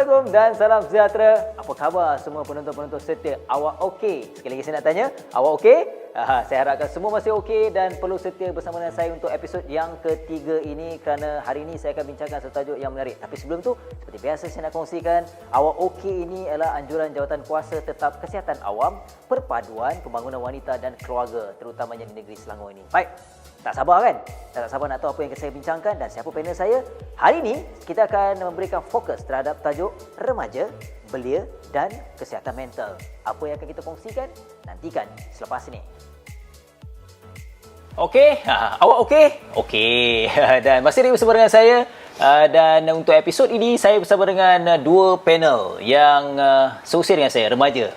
Assalamualaikum dan salam sejahtera. Apa khabar semua penonton-penonton setia? Awak okey? Sekali lagi saya nak tanya, awak okey? Saya harapkan semua masih okey dan perlu setia bersama dengan saya untuk episod yang ketiga ini kerana hari ini saya akan bincangkan satu tajuk yang menarik. Tapi sebelum tu, seperti biasa saya nak kongsikan, awak okey ini adalah anjuran Jawatan Kuasa Tetap Kesihatan Awam, Perpaduan Pembangunan Wanita dan Keluarga, terutamanya di negeri Selangor ini. Baik. Tak sabar kan? Tak sabar nak tahu apa yang saya bincangkan dan siapa panel saya. Hari ini kita akan memberikan fokus terhadap tajuk remaja, belia dan kesihatan mental. Apa yang akan kita kongsikan? Nantikan selepas ini. Okey, awak okey? Okey. Dan masih lagi bersama dengan saya. Dan untuk episod ini saya bersama dengan dua panel yang seusia dengan saya, remaja.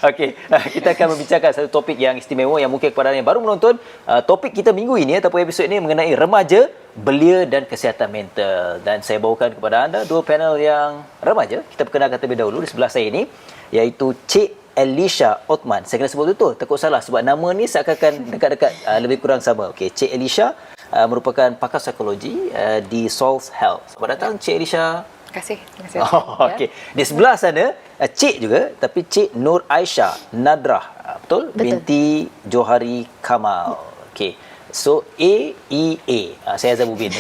Okey, kita akan membincangkan satu topik yang istimewa yang mungkin kepada anda yang baru menonton. Topik kita minggu ini ataupun episod ini mengenai remaja, belia dan kesihatan mental. Dan saya bawakan kepada anda dua panel yang remaja. Kita perkenalkan terlebih dahulu di sebelah saya ini, iaitu Cik Elisha Othman. Saya kena sebut betul, takut salah sebab nama ni seakan-akan dekat-dekat lebih kurang sama. Okey, Cik Elisha merupakan pakar psikologi di Solve Health. Selamat datang Cik Elisha. Terima kasih. Okey. Di sebelah sana Cik juga, tapi Cik Nur Aisyah Nadrah, betul? Binti Johari Kamal. Okey. So AEA. Saya Azamudin.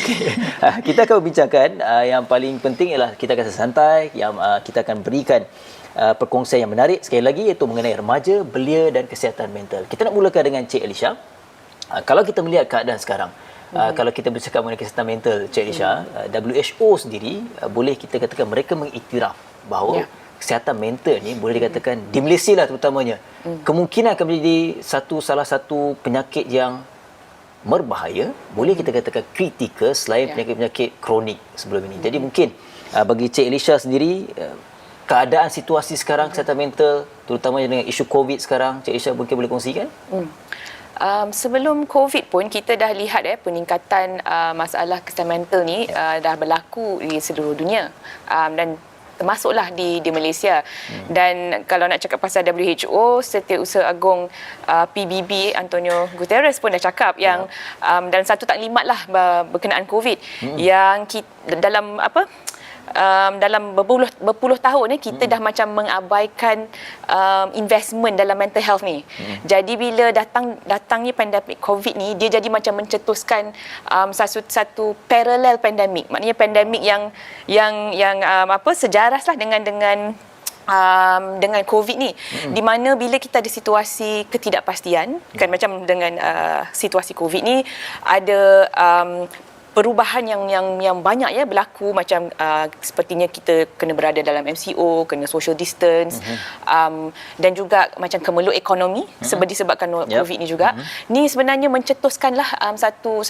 Kita akan membincangkan yang paling penting ialah kita akan santai, yang kita akan berikan perkongsian yang menarik sekali lagi, iaitu mengenai remaja, belia dan kesihatan mental. Kita nak mulakan dengan Cik Elisha. Kalau kita melihat keadaan sekarang, kalau kita bercakap mengenai kesihatan mental, Cik Elisha, WHO sendiri boleh kita katakan mereka mengiktiraf bahawa kesihatan mental ni boleh dikatakan di Malaysia lah terutamanya kemungkinan akan menjadi salah satu penyakit yang berbahaya, boleh kita katakan kritikal selain penyakit-penyakit kronik sebelum ini. Jadi mungkin bagi Cik Elisha sendiri, keadaan situasi sekarang kesihatan mental terutamanya dengan isu COVID sekarang, Cik Elisha mungkin boleh kongsikan? Sebelum COVID pun kita dah lihat peningkatan masalah kesihatan mental ni dah berlaku di seluruh dunia, dan termasuklah di Malaysia. Dan kalau nak cakap pasal WHO, Setiausaha Agong PBB Antonio Guterres pun dah cakap yang dalam satu taklimat lah berkenaan COVID yang dalam berpuluh tahun ni kita dah macam mengabaikan investment dalam mental health ni. Jadi bila datangnya pandemik COVID ni, dia jadi macam mencetuskan satu parallel pandemik. Maknanya pandemik yang sejaras lah dengan COVID ni, di mana bila kita ada situasi ketidakpastian, kan macam dengan situasi COVID ni ada perubahan yang banyak berlaku, macam sepertinya kita kena berada dalam MCO, kena social distance, dan juga macam kemeluk ekonomi disebabkan COVID ni juga. Ni sebenarnya mencetuskanlah satu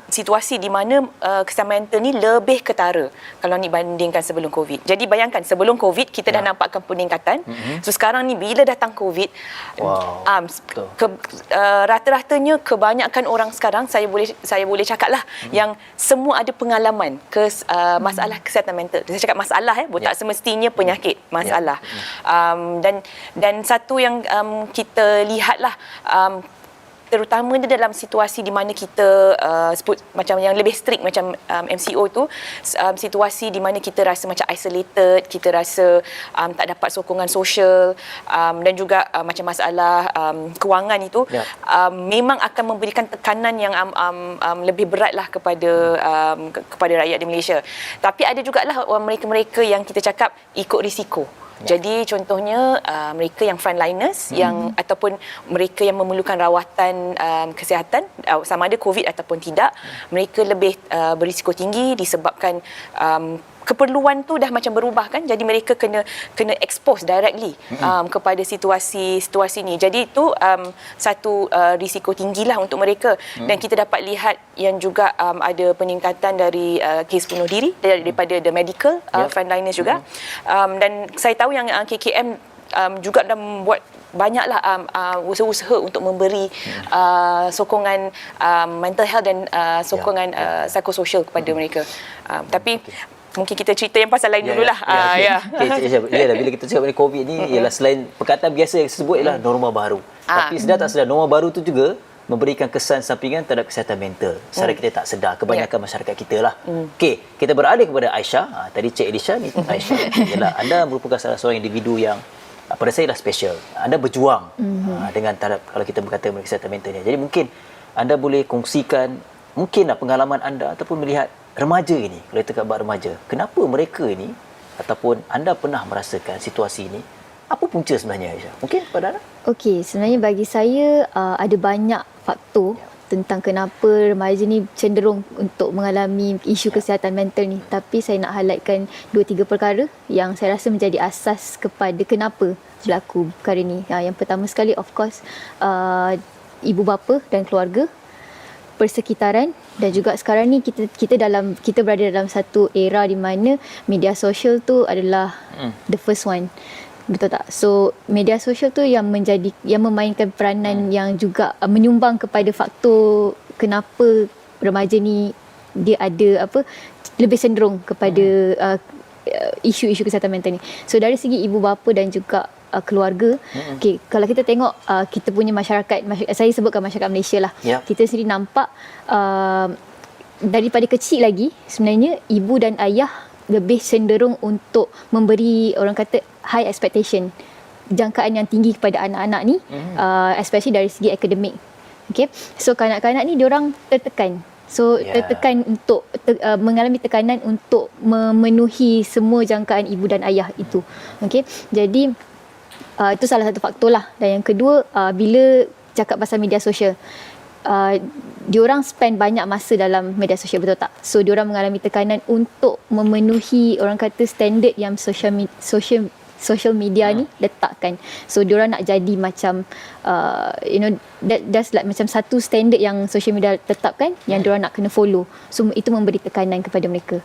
situasi di mana kesihatan mental ni lebih ketara kalau dibandingkan sebelum COVID. Jadi bayangkan sebelum COVID kita dah nampakkan peningkatan. So sekarang ni bila datang COVID, rata-ratanya kebanyakan orang sekarang saya boleh cakaplah yang semua ada pengalaman masalah kesihatan mental. Saya cakap masalah tak semestinya penyakit, masalah. Dan satu yang kita lihatlah, terutama dalam situasi di mana kita sebut macam yang lebih strict macam MCO tu, situasi di mana kita rasa macam isolated, kita rasa tak dapat sokongan sosial, dan juga macam masalah kewangan itu, memang akan memberikan tekanan yang lebih beratlah kepada rakyat di Malaysia. Tapi ada jugalah mereka-mereka yang kita cakap ikut risiko. Jadi contohnya mereka yang frontliners yang ataupun mereka yang memerlukan rawatan kesihatan sama ada COVID ataupun tidak, mereka lebih berisiko tinggi disebabkan keperluan tu dah macam berubah kan, jadi mereka kena expose directly kepada situasi ni. Jadi itu satu risiko tinggilah untuk mereka. Dan kita dapat lihat yang juga ada peningkatan dari kes bunuh diri daripada the medical frontliners juga. Dan saya tahu yang KKM juga dah membuat banyaklah usaha-usaha untuk memberi sokongan mental health dan sokongan psikososial kepada mereka. Tapi mungkin kita cerita yang pasal lain dululah. Bila kita cakap mengenai COVID ni, ialah selain perkataan biasa yang disebut ialah norma baru. Tapi sedar tak sedar, norma baru tu juga memberikan kesan sampingan terhadap kesihatan mental secara kita tak sedar, kebanyakan masyarakat kita lah. Okey, kita beralih kepada Aisyah. Tadi Cik Elisha ni Aisyah. Yalah, anda merupakan salah seorang individu yang pada saya dah special. Anda berjuang dengan taraf, kalau kita berkata mengenai kesihatan mental ni. Jadi mungkin anda boleh kongsikan mungkinlah pengalaman anda ataupun melihat remaja ini, kalau kita kata remaja, kenapa mereka ini ataupun anda pernah merasakan situasi ini, apa punca sebenarnya Aisyah? Mungkin pada anda? Okey, sebenarnya bagi saya ada banyak faktor tentang kenapa remaja ni cenderung untuk mengalami isu kesihatan mental ni. Tapi saya nak highlightkan 2-3 perkara yang saya rasa menjadi asas kepada kenapa berlaku perkara ni. Yang pertama sekali, of course, ibu bapa dan keluarga, persekitaran, dan juga sekarang ni kita berada dalam satu era di mana media sosial tu adalah the first one. Betul tak? So media sosial tu yang memainkan peranan yang juga menyumbang kepada faktor kenapa remaja ni dia ada lebih cenderung kepada isu-isu kesihatan mental ni. So dari segi ibu bapa dan juga keluarga, okay, kalau kita tengok kita punya masyarakat, saya sebutkan masyarakat Malaysia lah, kita sendiri nampak daripada kecil lagi sebenarnya ibu dan ayah lebih cenderung untuk memberi, orang kata, high expectation, jangkaan yang tinggi kepada anak-anak ni, especially dari segi akademik. Okay, so kanak-kanak ni diorang tertekan. So tertekan untuk mengalami tekanan untuk memenuhi semua jangkaan ibu dan ayah itu. Okay, jadi itu salah satu faktor lah. Dan yang kedua, bila cakap pasal media sosial, diorang spend banyak masa dalam media sosial, betul tak? So diorang mengalami tekanan untuk memenuhi, orang kata, standard yang social media ni letakkan. So diorang nak jadi macam that's like macam satu standard yang social media tetapkan yang diorang nak kena follow. So itu memberi tekanan kepada mereka.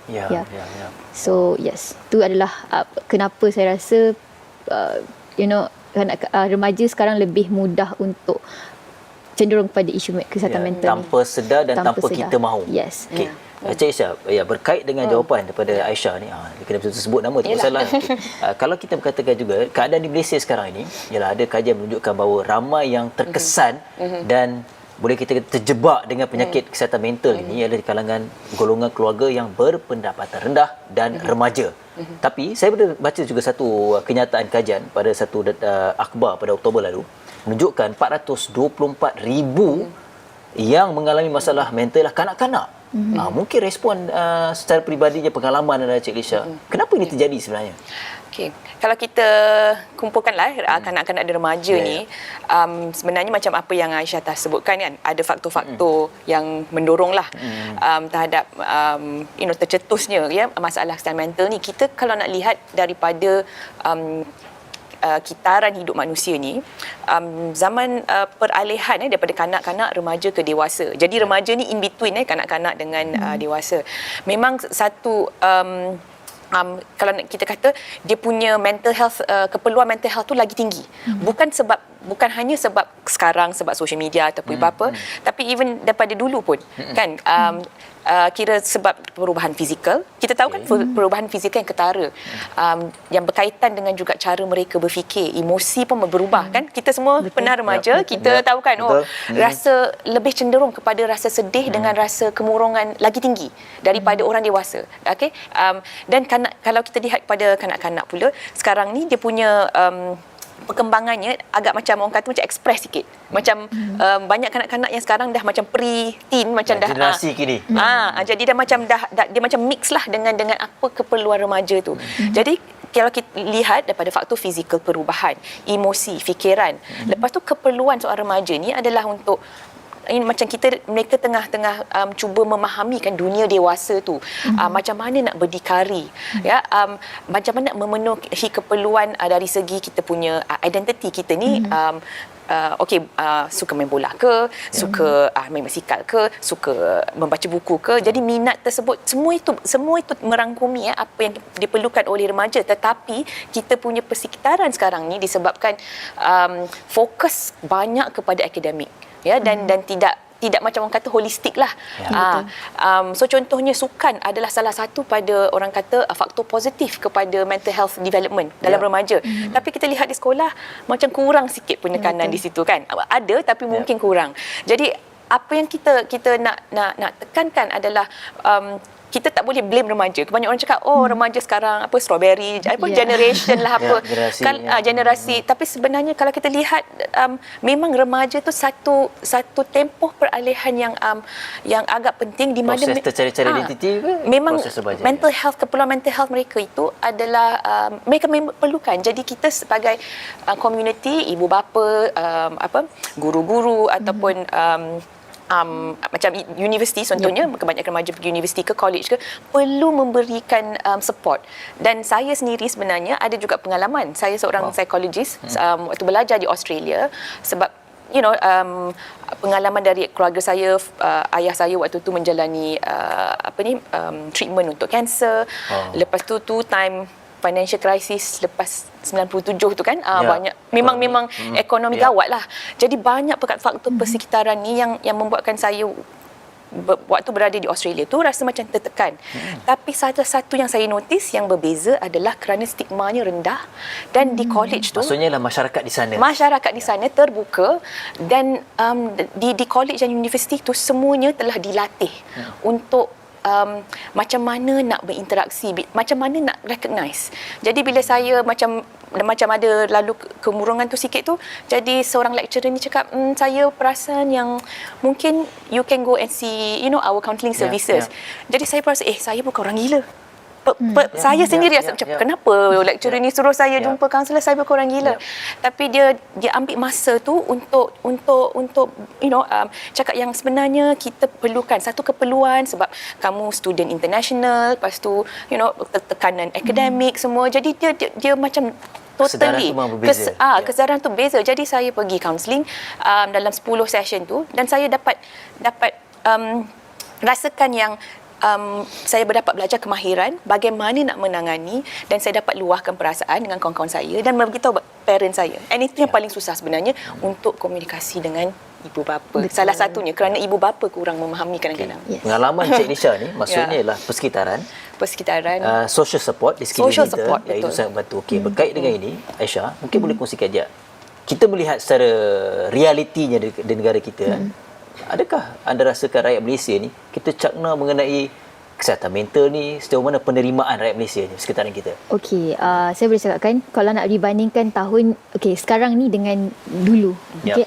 So yes, itu adalah kenapa saya rasa remaja sekarang lebih mudah untuk cenderung pada isu kesihatan mental tanpa sedar dan tanpa kita mahu. Yes. Okey. Cik Aisyah, berkait dengan jawapan daripada Aisyah ni, dia kena betul-betul sebut nama, tak masalah. Kalau kita berkatakan juga, keadaan di Malaysia sekarang ini, ialah ada kajian menunjukkan bahawa ramai yang terkesan dan boleh kita terjebak dengan penyakit kesihatan mental ini ialah di kalangan golongan keluarga yang berpendapatan rendah dan remaja. Tapi saya baca juga satu kenyataan kajian pada satu akhbar pada Oktober lalu, menunjukkan 424,000 yang mengalami masalah mental lah kanak-kanak. Mungkin respon secara peribadinya, pengalaman adalah Cik Elisha. Kenapa ini terjadi sebenarnya? Okey, kalau kita kumpulkanlah kanak-kanak dan remaja ni, sebenarnya macam apa yang Aisyah dah sebutkan kan, ada faktor-faktor yang mendoronglah terhadap tercetusnya masalah kesihatan mental ni. Kita kalau nak lihat daripada kitaran hidup manusia ni, zaman peralihan daripada kanak-kanak, remaja ke dewasa. Jadi remaja ni in between kanak-kanak dengan dewasa. Memang satu kalau kita kata dia punya mental health, keperluan mental health tu lagi tinggi. Bukan hanya sebab sekarang, sebab social media ataupun apa, tapi even daripada dulu pun kan, kira sebab perubahan fizikal. Kita tahu kan perubahan fizikal yang ketara, yang berkaitan dengan juga cara mereka berfikir, emosi pun berubah kan. Kita semua pernah remaja, kita tahu kan, rasa lebih cenderung kepada rasa sedih dengan rasa kemurungan lagi tinggi daripada orang dewasa. Okey, dan kalau kita lihat pada kanak-kanak pula sekarang ni, dia punya perkembangannya agak macam orang kata macam ekspres sikit. Macam banyak kanak-kanak yang sekarang dah macam pre-teen, macam dah generasi kini. Jadi dah macam dia macam mix lah dengan apa keperluan remaja tu. Jadi kalau kita lihat daripada faktor fizikal, perubahan, emosi, fikiran. Lepas tu keperluan seorang remaja ni adalah untuk macam mereka tengah cuba memahami kan dunia dewasa tu, macam mana nak berdikari, macam mana nak memenuhi keperluan dari segi kita punya identiti kita ni. Suka main bola ke, suka main basikal ke, suka membaca buku ke. Jadi minat tersebut, semua itu merangkumi apa yang diperlukan oleh remaja. Tetapi kita punya persekitaran sekarang ni disebabkan fokus banyak kepada akademik, dan tidak tidak macam orang kata holistik lah. So contohnya sukan adalah salah satu pada orang kata faktor positif kepada mental health development dalam remaja. Tapi kita lihat di sekolah macam kurang sikit penekanan di situ kan. Ada tapi mungkin kurang. Jadi apa yang kita nak tekankan adalah kita tak boleh blame remaja. Kebanyakan orang cakap remaja sekarang apa strawberry generation lah apa generasi, tapi sebenarnya kalau kita lihat memang remaja tu satu tempoh peralihan yang agak penting di mana proses tercari-cari identiti ke memang proses remaja keperluan mental health mereka itu adalah mereka memang perlukan. Jadi kita sebagai community, ibu bapa, guru-guru ataupun macam universiti contohnya, kebanyakan remaja pergi universiti ke college ke, perlu memberikan support. Dan saya sendiri sebenarnya ada juga pengalaman. Saya seorang psikologis waktu belajar di Australia, sebab pengalaman dari keluarga saya, ayah saya waktu tu menjalani treatment untuk kanser. Lepas tu time financial crisis lepas 97 tu kan, banyak memang ekonomi gawat lah. Jadi banyak faktor persekitaran ni yang membuatkan saya waktu berada di Australia tu rasa macam tertekan. Tapi satu yang saya notice yang berbeza adalah kerana stigmanya rendah, dan di college tu maksudnya lah masyarakat di sana terbuka, dan di college dan universiti tu semuanya telah dilatih untuk macam mana nak berinteraksi, macam mana nak recognize. Jadi bila saya macam ada lalu kemurungan tu sikit tu, jadi seorang lecturer ni cakap, saya perasan yang mungkin you can go and see our counselling services. Jadi saya perasan saya bukan orang gila. Saya sendiri rasa macam kenapa lecturer ni suruh saya jumpa kaunselor, saya bukan orang gila. Tapi dia ambil masa tu untuk cakap yang sebenarnya kita perlukan satu keperluan sebab kamu student international, lepas tu tekanan akademik semua. Jadi dia macam totally kesedaran tu beza. Jadi saya pergi counselling dalam 10 session tu, dan saya dapat rasakan yang saya dapat belajar kemahiran bagaimana nak menangani, dan saya dapat luahkan perasaan dengan kawan-kawan saya dan beritahu parent saya. And itu yang paling susah sebenarnya untuk komunikasi dengan ibu bapa. Betul. Salah satunya kerana ibu bapa kurang memahami kadang-kadang. Yes. Pengalaman Cik Lisha ni maksudnya ialah persekitaran, social support di sekeliling kita, itu sangat bantu. Berkait dengan ini, Aisyah, mungkin boleh kongsikan je. Kita melihat secara realitinya di negara kita, adakah anda rasakan rakyat Malaysia ni kita cakna mengenai kesihatan mental ni, sejauh mana penerimaan rakyat Malaysia ni sekitaran kita? Okey, saya boleh cakapkan kalau nak dibandingkan sekarang ni dengan dulu,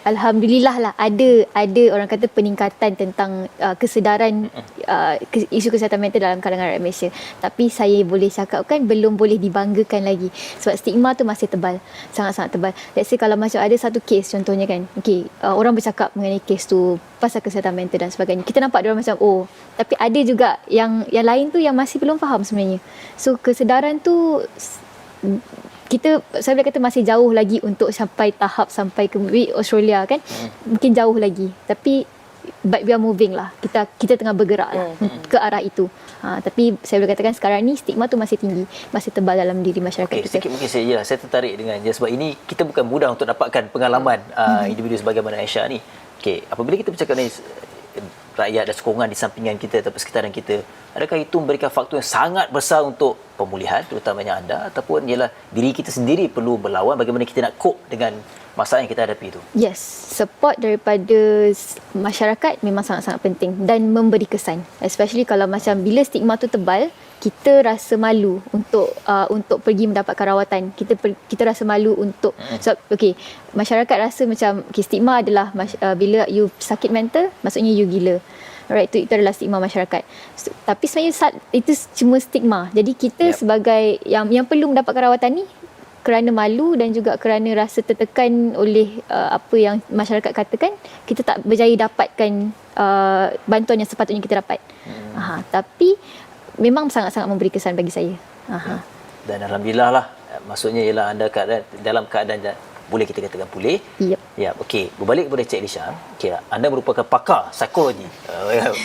alhamdulillah lah ada orang kata peningkatan tentang kesedaran isu kesihatan mental dalam kalangan rakyat Malaysia. Tapi saya boleh cakapkan belum boleh dibanggakan lagi sebab stigma tu masih tebal, sangat-sangat tebal. Let's say kalau macam ada satu kes contohnya kan, orang bercakap mengenai kes tu pasal kesihatan mental dan sebagainya, kita nampak dia orang macam tapi ada juga yang lain tu yang masih belum faham sebenarnya. So kesedaran tu saya boleh kata masih jauh lagi untuk sampai ke Australia kan, mungkin jauh lagi, tapi but we are moving lah, kita tengah bergerak lah ke arah itu. Tapi saya boleh katakan sekarang ni stigma tu masih tinggi, masih tebal dalam diri masyarakat kita. Sedikit mungkin saya tertarik dengan sebab ini kita bukan mudah untuk dapatkan pengalaman individu sebagaimana Aisyah ni. Apabila kita bercakap ni rakyat dan sokongan di sampingan kita atau sekitaran kita, adakah itu memberikan faktor yang sangat besar untuk pemulihan terutamanya anda, ataupun ialah diri kita sendiri perlu berlawan bagaimana kita nak cope dengan masalah yang kita hadapi itu? Yes, support daripada masyarakat memang sangat-sangat penting dan memberi kesan, especially kalau macam bila stigma tu tebal, kita rasa malu untuk pergi mendapatkan rawatan. Kita rasa malu untuk masyarakat rasa macam stigma adalah bila you sakit mental maksudnya you gila. Alright, itu adalah stigma masyarakat. Tapi sebenarnya itu cuma stigma. Jadi kita sebagai yang perlu mendapatkan rawatan ni kerana malu dan juga kerana rasa tertekan oleh apa yang masyarakat katakan, kita tak berjaya dapatkan bantuan yang sepatutnya kita dapat. Tapi memang sangat-sangat memberi kesan bagi saya. Dan alhamdulillah lah, maksudnya ialah anda dalam keadaan boleh kita katakan pulih. Berbalik kepada Cik Lisha, anda merupakan pakar psikologi.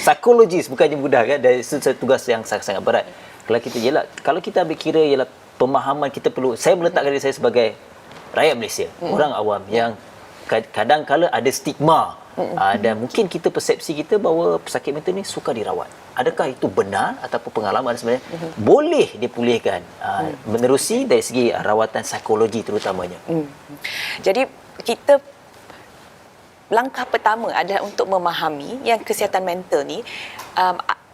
Psikologis bukannya mudah kan, dan itu tugas yang sangat-sangat berat. Kalau kita ambil kira ialah pemahaman kita perlu, saya meletakkan diri saya sebagai rakyat Malaysia, orang awam yang kadang-kala ada stigma Dan mungkin kita persepsi kita bahawa pesakit mental ni suka dirawat. Adakah itu benar ataupun pengalaman sebenarnya boleh dipulihkan menerusi dari segi rawatan psikologi terutamanya? Jadi kita langkah pertama adalah untuk memahami yang kesihatan mental ni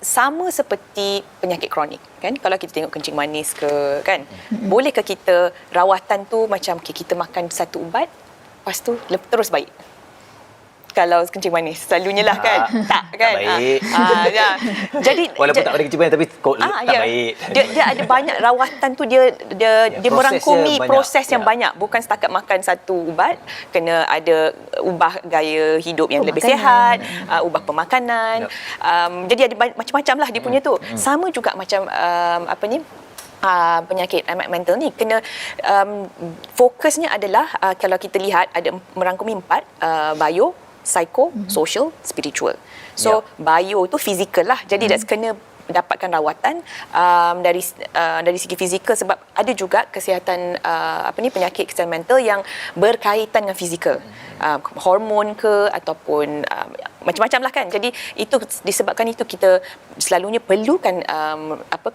sama seperti penyakit kronik kan. Kalau kita tengok kencing manis ke kan, bolehkah kita rawatan tu macam kita makan satu ubat lepas tu terus baik? Kalau kencing manis selalunya lah kan, tak kan, tak baik. Ya. Jadi Walaupun tak ada kencing manis tapi tak ya. baik. Dia ada banyak rawatan tu, dia merangkumi proses yang banyak, bukan setakat makan satu ubat, kena ada ubah gaya hidup yang lebih sihat, ubah pemakanan. Jadi ada macam-macam lah dia punya tu. Sama juga macam penyakit mental ni kena fokusnya adalah kalau kita lihat ada merangkumi 4, bio, psycho, social, spiritual. So bio tu fizikal lah. Jadi that's kena dapatkan rawatan dari segi fizikal, sebab ada juga kesihatan penyakit kesihatan mental yang berkaitan dengan fizikal. Hormon ke ataupun macam-macam lah kan. Jadi itu disebabkan itu kita selalunya perlukan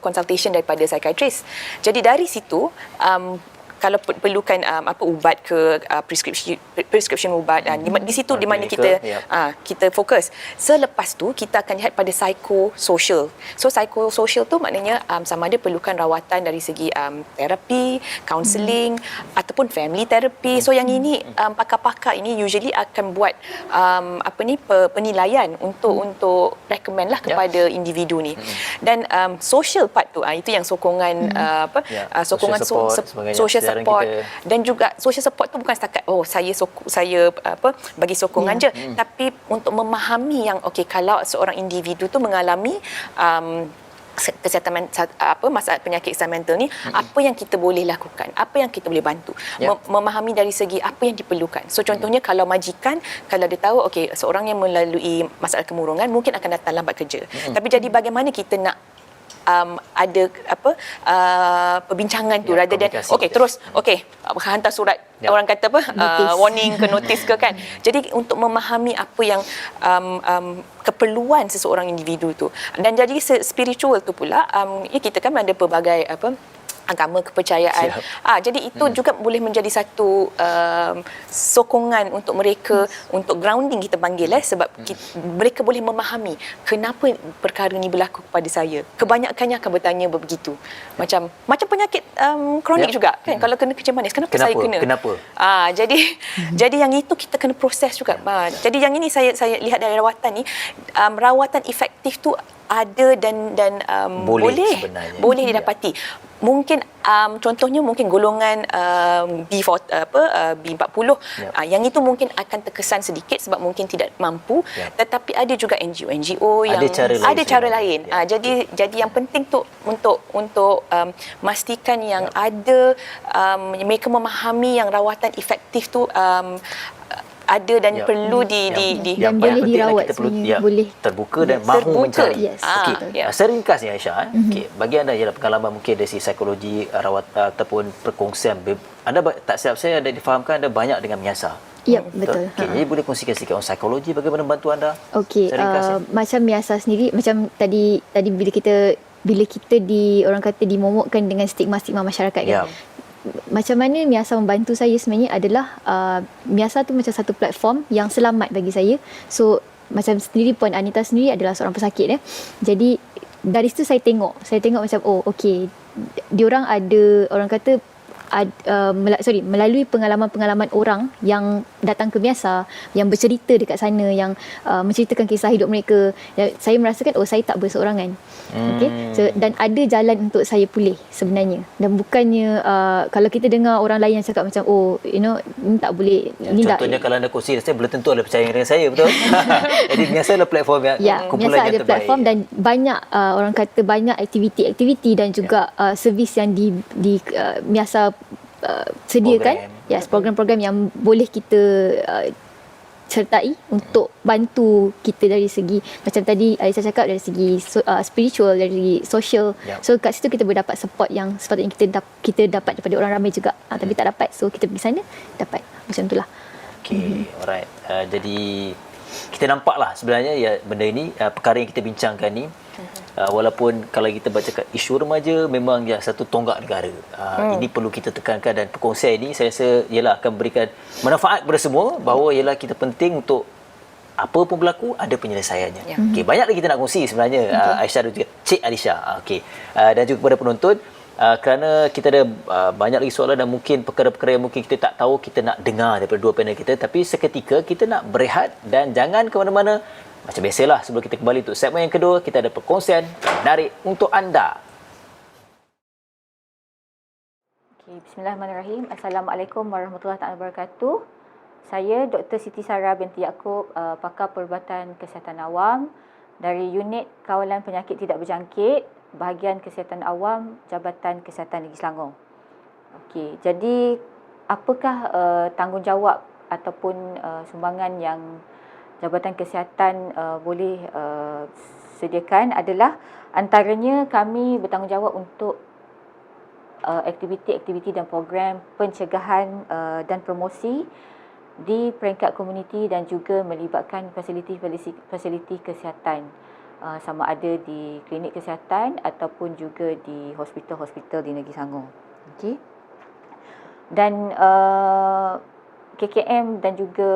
consultation daripada psychiatrist. Jadi dari situ kalau perlukan ubat ke prescription ubat, di situ di mana kita kita fokus. Selepas tu kita akan lihat pada psychosocial. So psychosocial tu maknanya sama ada perlukan rawatan dari segi terapi, counselling ataupun family therapy. So yang ini pakar-pakar ini usually akan buat penilaian untuk recommend lah kepada individu ni. Dan social part tu itu yang sokongan sokongan social support, dan juga social support tu bukan setakat saya bagi sokongan je, tapi untuk memahami yang kalau seorang individu tu mengalami kesihatan masalah penyakit kesihatan mental ni, apa yang kita boleh lakukan, apa yang kita boleh bantu, memahami dari segi apa yang diperlukan. So contohnya kalau majikan, kalau dia tahu seorang yang melalui masalah kemurungan mungkin akan datang lambat kerja, tapi jadi bagaimana kita nak ada perbincangan tu, rather than terus hantar surat orang kata warning ke notice ke kan. Jadi untuk memahami apa yang keperluan seseorang individu tu. Dan jadi spiritual tu pula kita kan ada pelbagai agama, kepercayaan. Jadi itu juga boleh menjadi satu sokongan untuk mereka, untuk grounding kita panggil, sebab mereka boleh memahami kenapa perkara ni berlaku kepada saya. Kebanyakannya akan bertanya begitu. Macam penyakit kronik juga kan, kalau kena kencing manis, kenapa saya kena? Kenapa? Jadi yang itu kita kena proses juga. Jadi yang ini saya lihat dari rawatan ni, rawatan efektif tu ada dan boleh didapati. Mungkin contohnya mungkin golongan B40 yang itu mungkin akan terkesan sedikit sebab mungkin tidak mampu, tetapi ada juga NGO yang ada cara lain. Jadi yang penting tu untuk memastikan yang ada mereka memahami yang rawatan efektif tu ada dan perlu dan boleh dirawat sebenarnya, boleh terbuka dan mahu mencari. Seringkasnya Aisyah, bagi anda yang pengalaman mungkin dari sisi psikologi, rawat ataupun perkongsian, anda tak silap saya ada difahamkan anda banyak dengan menyiasat. Ya, betul. Jadi boleh kongsikan sikit psikologi bagaimana membantu anda? Macam menyiasat sendiri, macam tadi bila kita orang kata dimomokkan dengan stigma-stigma masyarakat kan. Macam mana Miasa membantu saya sebenarnya adalah Miasa tu macam satu platform yang selamat bagi saya. So macam sendiri pun Anita sendiri adalah seorang pesakit Jadi dari situ saya tengok macam diorang ada orang kata melalui pengalaman-pengalaman orang yang datang ke Miasa, yang bercerita dekat sana, yang menceritakan kisah hidup mereka, saya merasakan saya tak berseorangan. Dan ada jalan untuk saya pulih sebenarnya. Dan bukannya kalau kita dengar orang lain yang cakap macam ini tak boleh, contohnya kalau anda kongsi, saya belum tentu ada percaya dengan saya, betul? Jadi Miasa adalah platform yang kumpulan yang terbaik. Platform dan banyak orang kata banyak aktiviti dan juga servis yang di Miasa sediakan, program-program yang boleh kita sertai untuk bantu kita dari segi macam tadi Aisyah cakap, dari segi spiritual, dari segi social. So kat situ kita boleh dapat support yang sepatutnya kita dapat daripada orang ramai juga, tapi tak dapat, so kita pergi sana dapat, macam itulah. Alright. Jadi kita nampaklah sebenarnya ya benda ini perkara yang kita bincangkan ni walaupun kalau kita baca kat isu remaja memang ya satu tonggak negara. Ini perlu kita tekankan dan perkongsian ini saya rasa ialah akan memberikan manfaat kepada semua bahawa ialah kita penting untuk apa pun berlaku ada penyelesaiannya. Ya. Okey, banyak lagi kita nak kongsi sebenarnya Aisyah dan juga Cik Alisha. Okey. Dan juga kepada penonton kerana kita ada banyak lagi soalan dan mungkin perkara-perkara yang mungkin kita tak tahu kita nak dengar daripada dua panel kita, tapi seketika kita nak berehat dan jangan ke mana-mana. Macam biasalah sebelum kita kembali untuk segmen yang kedua kita ada perkongsian menarik untuk anda. Okay, bismillahirrahmanirrahim. Assalamualaikum warahmatullahi wabarakatuh. Saya Dr. Siti Sarah binti Yaakob, pakar perubatan kesihatan awam dari Unit Kawalan Penyakit Tidak Berjangkit, Bahagian Kesihatan Awam, Jabatan Kesihatan Negeri Selangor. Okey, jadi apakah tanggungjawab ataupun sumbangan yang Jabatan Kesihatan boleh sediakan adalah antaranya kami bertanggungjawab untuk aktiviti-aktiviti dan program pencegahan dan promosi di peringkat komuniti dan juga melibatkan fasiliti kesihatan sama ada di klinik kesihatan ataupun juga di hospital-hospital di Negeri Selangor. Okey. Dan KKM dan juga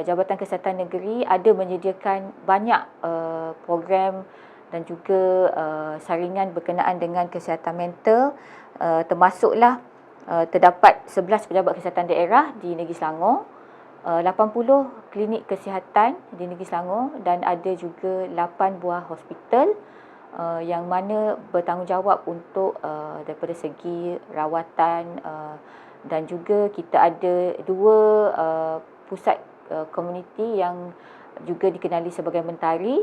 Jabatan Kesihatan Negeri ada menyediakan banyak program dan juga saringan berkenaan dengan kesihatan mental, termasuklah terdapat 11 pejabat kesihatan daerah di Negeri Selangor, 80 klinik kesihatan di Negeri Selangor dan ada juga 8 buah hospital yang mana bertanggungjawab untuk daripada segi rawatan dan juga kita ada 2 pusat komuniti yang juga dikenali sebagai Mentari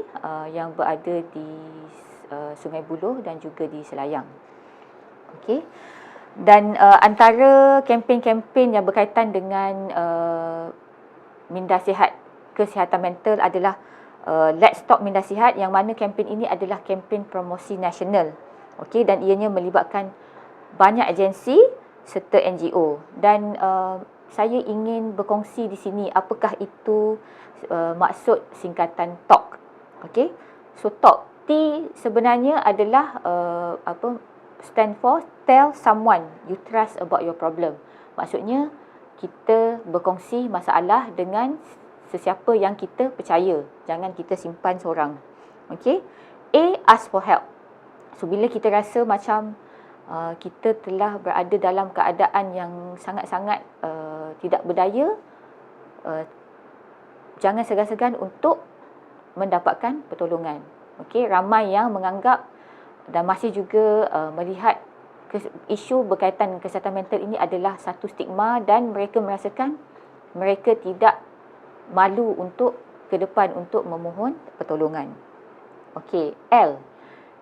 yang berada di Sungai Buloh dan juga di Selayang. Okey. Dan antara kempen-kempen yang berkaitan dengan minda sihat kesihatan mental adalah Let's Talk Minda Sihat, yang mana kempen ini adalah kempen promosi nasional. Okey, dan ianya melibatkan banyak agensi serta NGO. Dan saya ingin berkongsi di sini apakah itu maksud singkatan TALK. Okey. So TALK T sebenarnya adalah stand for Tell Someone You Trust About Your Problem. Maksudnya kita berkongsi masalah dengan sesiapa yang kita percaya. Jangan kita simpan seorang. Okey. A, ask for help. So bila kita rasa macam kita telah berada dalam keadaan yang sangat-sangat tidak berdaya, jangan segan-segan untuk mendapatkan pertolongan. Okey, ramai yang menganggap dan masih juga melihat isu berkaitan dengan kesihatan mental ini adalah satu stigma dan mereka merasakan mereka tidak malu untuk ke depan untuk memohon pertolongan. Okey, L.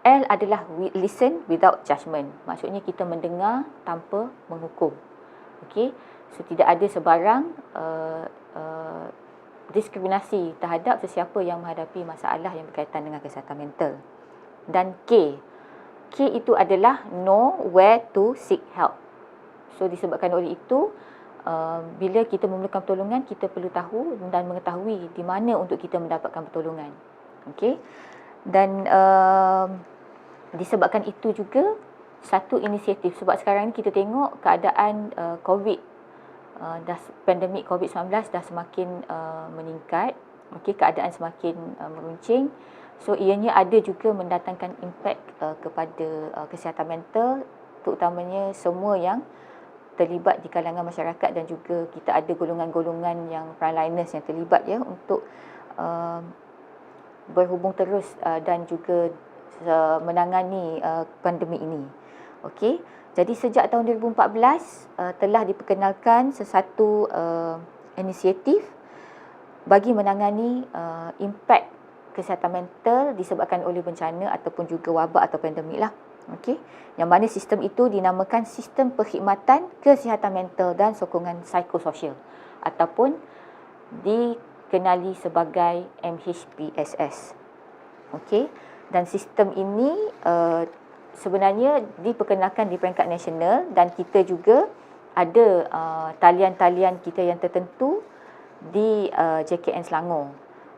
L adalah listen without judgment. Maksudnya kita mendengar tanpa menghukum. Okey, so tidak ada sebarang diskriminasi terhadap sesiapa yang menghadapi masalah yang berkaitan dengan kesihatan mental. Dan K. K itu adalah know where to seek help. So disebabkan oleh itu, bila kita memerlukan pertolongan, kita perlu tahu dan mengetahui di mana untuk kita mendapatkan pertolongan. Okey. Dan disebabkan itu juga satu inisiatif, sebab sekarang ni kita tengok keadaan COVID, pandemik COVID-19 dah semakin meningkat. Okey, keadaan semakin meruncing. So ianya ada juga mendatangkan impak kepada kesihatan mental, terutamanya semua yang terlibat di kalangan masyarakat dan juga kita ada golongan-golongan yang frontliners yang terlibat ya untuk berhubung terus dan juga menangani pandemik ini. Okey. Jadi sejak tahun 2014 telah diperkenalkan sesuatu inisiatif bagi menangani impak kesihatan mental disebabkan oleh bencana ataupun juga wabak atau pandemik lah. Okey. Yang mana sistem itu dinamakan Sistem Perkhidmatan Kesihatan Mental dan Sokongan Psikososial ataupun dikenali sebagai MHPSS. Okey. Dan sistem ini sebenarnya diperkenalkan di peringkat nasional dan kita juga ada talian-talian kita yang tertentu di JKN Selangor.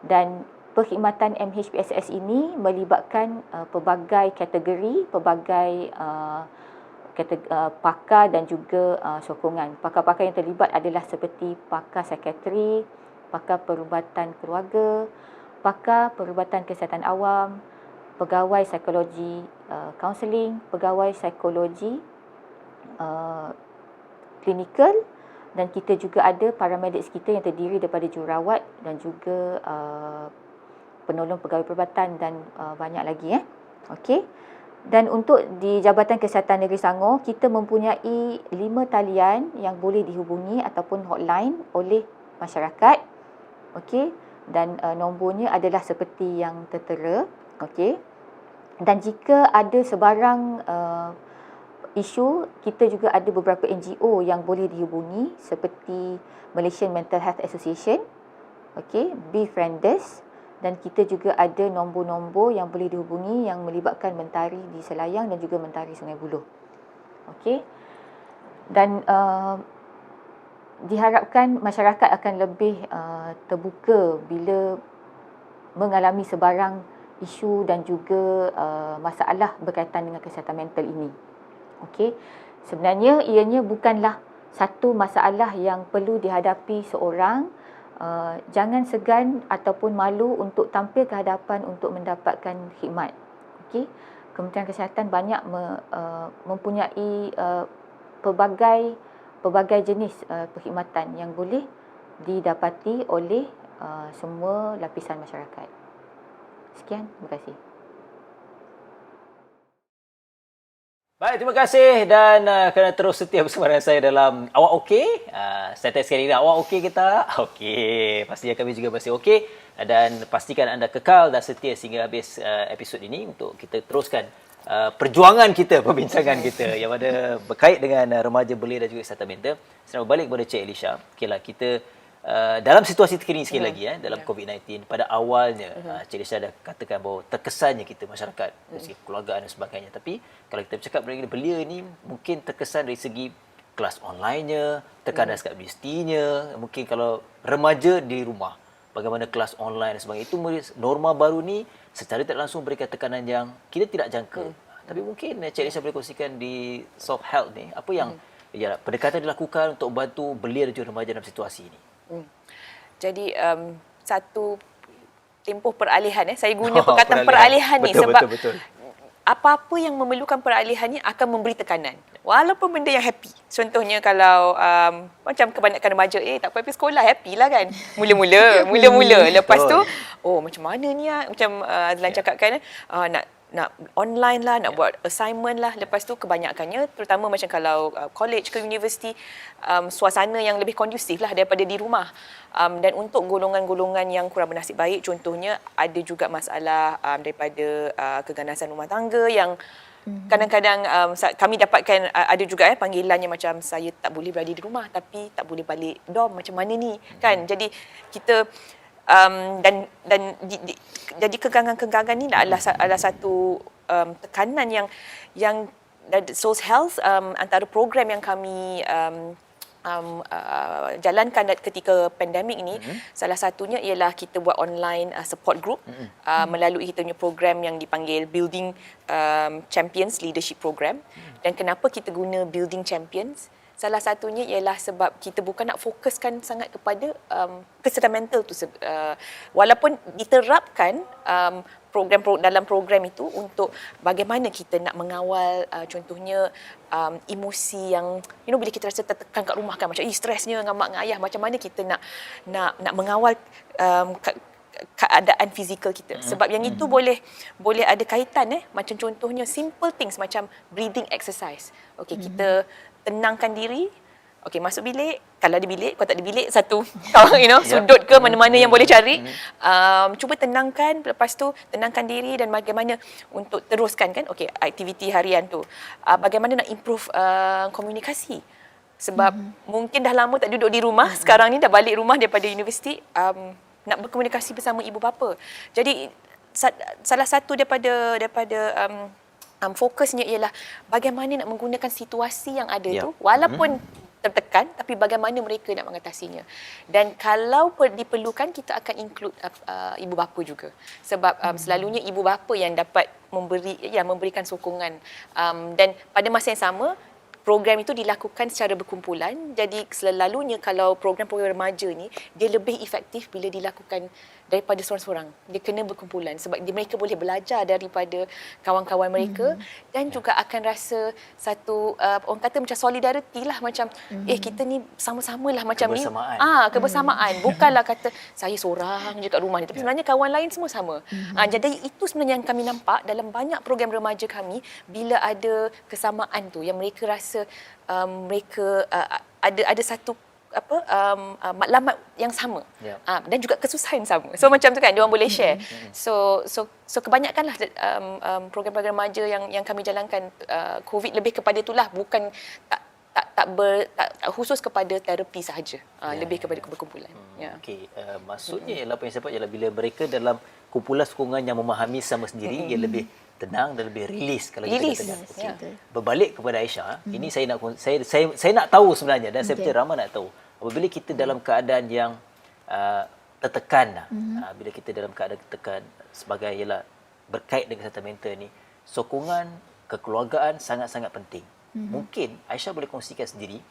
Dan perkhidmatan MHPSS ini melibatkan pelbagai kategori, pelbagai pakar dan juga sokongan. Pakar-pakar yang terlibat adalah seperti pakar psikiatri, pakar perubatan keluarga, pakar perubatan kesihatan awam, pegawai psikologi kaunseling, pegawai psikologi klinikal, dan kita juga ada paramedics kita yang terdiri daripada jururawat dan juga penolong pegawai perubatan dan banyak lagi. Okey. Dan untuk di Jabatan Kesihatan Negeri Selangor, kita mempunyai 5 talian yang boleh dihubungi ataupun hotline oleh masyarakat. Okey. Dan nombornya adalah seperti yang tertera. Okey. Dan jika ada sebarang isu, kita juga ada beberapa NGO yang boleh dihubungi seperti Malaysian Mental Health Association, okey, Befrienders, dan kita juga ada nombor-nombor yang boleh dihubungi yang melibatkan Mentari di Selayang dan juga Mentari Sungai Buloh. Okey. Dan diharapkan masyarakat akan lebih terbuka bila mengalami sebarang isu dan juga masalah berkaitan dengan kesihatan mental ini. Okey. Sebenarnya ianya bukanlah satu masalah yang perlu dihadapi seorang. Jangan segan ataupun malu untuk tampil ke hadapan untuk mendapatkan khidmat. Okey. Kementerian Kesihatan banyak mempunyai pelbagai jenis perkhidmatan yang boleh didapati oleh semua lapisan masyarakat. Sekian, terima kasih. Baik, terima kasih dan kerana terus setia bersama dengan saya dalam Awak Okey? Saya tanya sekali lagi, awak okey ke tak? Okey, pastinya kami juga masih okey dan pastikan anda kekal dan setia sehingga habis episod ini untuk kita teruskan perjuangan kita, perbincangan kita yang ada berkait dengan remaja belia dan juga kesihatan mental. Saya nak berbalik kepada Cik Elisha. Okeylah, kita dalam situasi terkini sekali lagi dalam COVID-19, pada awalnya Cik Elisha dah katakan bahawa terkesannya kita masyarakat dari segi keluargaan dan sebagainya, tapi kalau kita bercakap mengenai belia ni mungkin terkesan dari segi kelas online-nya, tekanan dekat universitinya, mungkin kalau remaja di rumah bagaimana kelas online dan sebagainya, itu norma baru ni secara tidak langsung berikan tekanan yang kita tidak jangka. Tapi mungkin Cik Elisha boleh kongsikan di soft health ni apa yang pendekatan dilakukan untuk membantu belia dan juga remaja dalam situasi ini. Jadi satu tempoh peralihan saya guna perkataan peralihan ni sebab betul. Apa-apa yang memerlukan peralihan ni akan memberi tekanan walaupun benda yang happy. Contohnya kalau macam kebanyakan remaja tak pergi sekolah, happy lah kan mula-mula lepas tu macam mana ni macam Azlan cakapkan nak online lah, nak buat assignment lah. Lepas tu kebanyakannya, terutama macam kalau college ke universiti, suasana yang lebih kondusif lah daripada di rumah. Dan untuk golongan-golongan yang kurang bernasib baik, contohnya ada juga masalah daripada keganasan rumah tangga yang kadang-kadang kami dapatkan ada juga panggilannya macam saya tak boleh berada di rumah tapi tak boleh balik dorm, macam mana ni kan. Jadi kita jadi kegagalan ni adalah satu tekanan yang Source Health antara program yang kami jalankan ketika pandemik ini, salah satunya ialah kita buat online support group melalui kita punya program yang dipanggil Building Champions Leadership Program. Dan kenapa kita guna Building Champions? Salah satunya ialah sebab kita bukan nak fokuskan sangat kepada kesihatan mental tu. Walaupun diterapkan dalam program itu untuk bagaimana kita nak mengawal contohnya emosi yang bila kita rasa tertekan kat rumah kan, macam stresnya dengan mak dengan ayah, macam mana kita nak mengawal keadaan fizikal kita. Sebab yang itu boleh ada kaitan macam contohnya simple things macam breathing exercise. Okey, kita tenangkan diri. Okey, masuk bilik. Kalau ada bilik, kalau tak ada bilik, satu sudut ke mana-mana yang boleh cari. Cuba tenangkan, lepas tu tenangkan diri dan bagaimana untuk teruskan kan. Okey, aktiviti harian tu. Bagaimana nak improve komunikasi. Sebab mungkin dah lama tak duduk di rumah, sekarang ni dah balik rumah daripada universiti, nak berkomunikasi bersama ibu bapa. Jadi salah satu daripada fokusnya ialah bagaimana nak menggunakan situasi yang ada tu, walaupun tertekan, tapi bagaimana mereka nak mengatasinya. Dan kalau diperlukan, kita akan include ibu bapa juga. Sebab selalunya ibu bapa yang dapat memberikan sokongan. Dan pada masa yang sama, program itu dilakukan secara berkumpulan. Jadi selalunya kalau program-program remaja ni, dia lebih efektif bila dilakukan daripada seorang-seorang. Dia kena berkumpulan sebab mereka boleh belajar daripada kawan-kawan mereka dan juga akan rasa satu orang kata macam solidariti lah, macam kita ni sama-sama lah macam kebersamaan. ni. Kebersamaan. Bukanlah kata saya seorang je kat rumah ni, tapi sebenarnya kawan lain semua sama. Jadi itu sebenarnya yang kami nampak dalam banyak program remaja kami, bila ada kesamaan tu yang mereka rasa mereka ada satu matlamat yang sama, dan juga kesusahan sama. So macam tu kan, dia orang boleh share. So kebanyakanlah program-program remaja yang kami jalankan, COVID lebih kepada itulah, bukan tak khusus kepada terapi sahaja, lebih kepada berkumpulan. Okey, maksudnya ialah apa yang saya sebut ialah bila mereka dalam kumpulan sokongan yang memahami sama sendiri, ia lebih tenang dan lebih release kalau kita katakan. Okay. Berbalik kepada Aisyah, ini saya nak tahu sebenarnya, dan saya percaya ramai nak tahu. Apabila kita dalam keadaan yang tertekan, bila kita dalam keadaan tertekan sebagai ialah berkait dengan kesihatan mental ni, sokongan kekeluargaan sangat-sangat penting. Mungkin Aisyah boleh kongsikan sendiri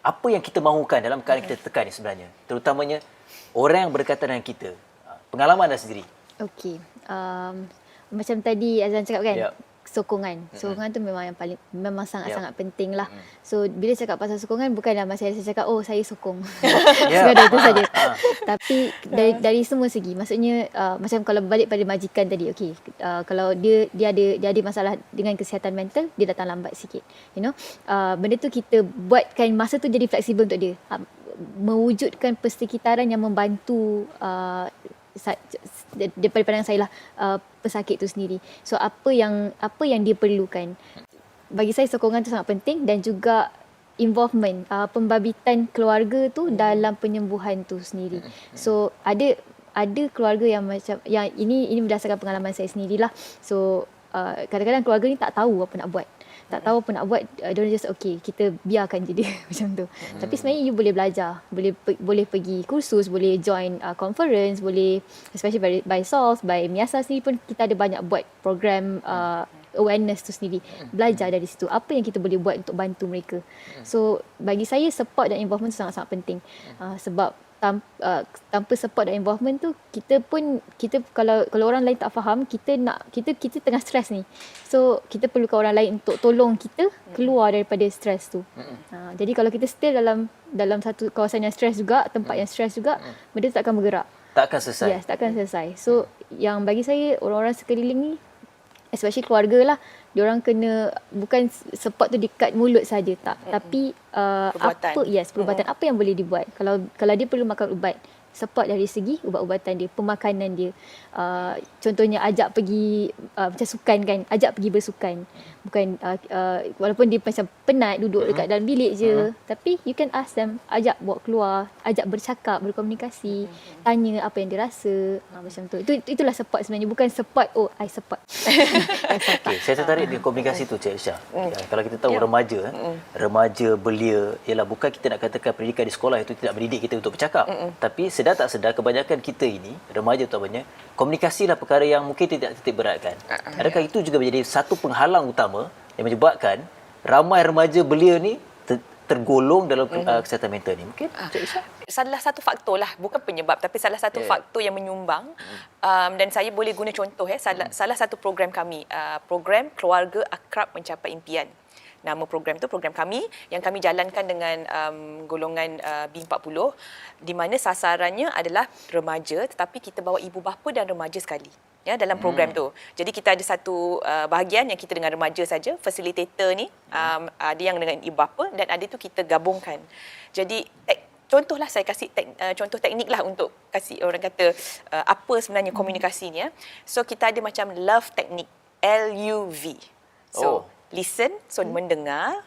apa yang kita mahukan dalam keadaan kita tertekan ni sebenarnya, terutamanya orang yang berdekatan dengan kita. Pengalaman anda sendiri. Okey. Macam tadi Azan cakap kan, sokongan. Sokongan tu memang sangat-sangat penting lah. So bila cakap pasal sokongan, bukanlah masa saya cakap saya sokong. Sekadar itu saja. Tapi dari semua segi, maksudnya macam kalau balik pada majikan tadi, okey, kalau dia ada masalah dengan kesihatan mental, dia datang lambat sikit. Benda tu kita buatkan masa tu jadi fleksibel untuk dia. Mewujudkan persekitaran yang membantu daripada pandangan saya lah, pesakit tu sendiri. So apa yang dia perlukan. Bagi saya sokongan tu sangat penting, dan juga involvement, pembabitan keluarga tu dalam penyembuhan tu sendiri. So ada keluarga yang macam yang ini berdasarkan pengalaman saya sendirilah. So kadang-kadang keluarga ni tak tahu apa nak buat. Tak tahu apa nak buat, diorang just kita biarkan je dia macam tu. Tapi sebenarnya you boleh belajar, boleh pergi kursus, boleh join conference, boleh, especially by SOLS, by MIASA sendiri pun kita ada banyak buat program awareness tu sendiri. Belajar dari situ apa yang kita boleh buat untuk bantu mereka. So bagi saya support dan involvement tu sangat-sangat penting. Sebab tanpa support dan involvement tu, kita kalau orang lain tak faham, kita tengah stres ni, so kita perlukan orang lain untuk tolong kita keluar daripada stres tu. Jadi kalau kita still dalam satu kawasan yang stres juga, tempat yang stres juga, benda tu tak akan bergerak, tak akan selesai. So yang bagi saya, orang-orang sekeliling ni, especially keluarga lah, diorang kena bukan support tu dekat mulut saja, tak, tapi perubatan apa yang boleh dibuat. Kalau dia perlu makan ubat, support dari segi ubat-ubatan dia, pemakanan dia. Contohnya ajak pergi macam sukan kan, ajak pergi bersukan. Bukan walaupun dia macam penat duduk dekat dalam bilik je, tapi you can ask them, ajak bawa keluar, ajak bercakap, berkomunikasi, tanya apa yang dia rasa, macam tu. Itulah support sebenarnya, bukan support I support. Okay, saya tertarik dengan komunikasi tu, Cik Aisyah. Kalau kita tahu remaja belia, ialah bukan kita nak katakan pendidikan di sekolah itu tidak mendidik kita untuk bercakap, tapi sedar tak sedar kebanyakan kita ini, remaja utamanya, komunikasi lah perkara yang mungkin tidak titik beratkan. Adakah itu juga menjadi satu penghalang utama yang menyebabkan ramai remaja belia ni tergolong dalam kesihatan mental ni? Mungkin salah satu faktor lah, bukan penyebab, tapi salah satu faktor yang menyumbang. Dan saya boleh guna contoh salah satu program kami, program Keluarga Akrab Mencapai Impian. Nama program tu program kami yang kami jalankan dengan golongan B40, di mana sasarannya adalah remaja, tetapi kita bawa ibu bapa dan remaja sekali dalam program tu. Jadi kita ada satu bahagian yang kita dengan remaja saja, facilitator ni ada yang dengan ibu bapa, dan ada tu kita gabungkan. Jadi contohlah, saya kasih contoh teknik lah untuk kasih orang kata apa sebenarnya komunikasi ni. So kita ada macam love teknik, LUV. So listen, so mendengar,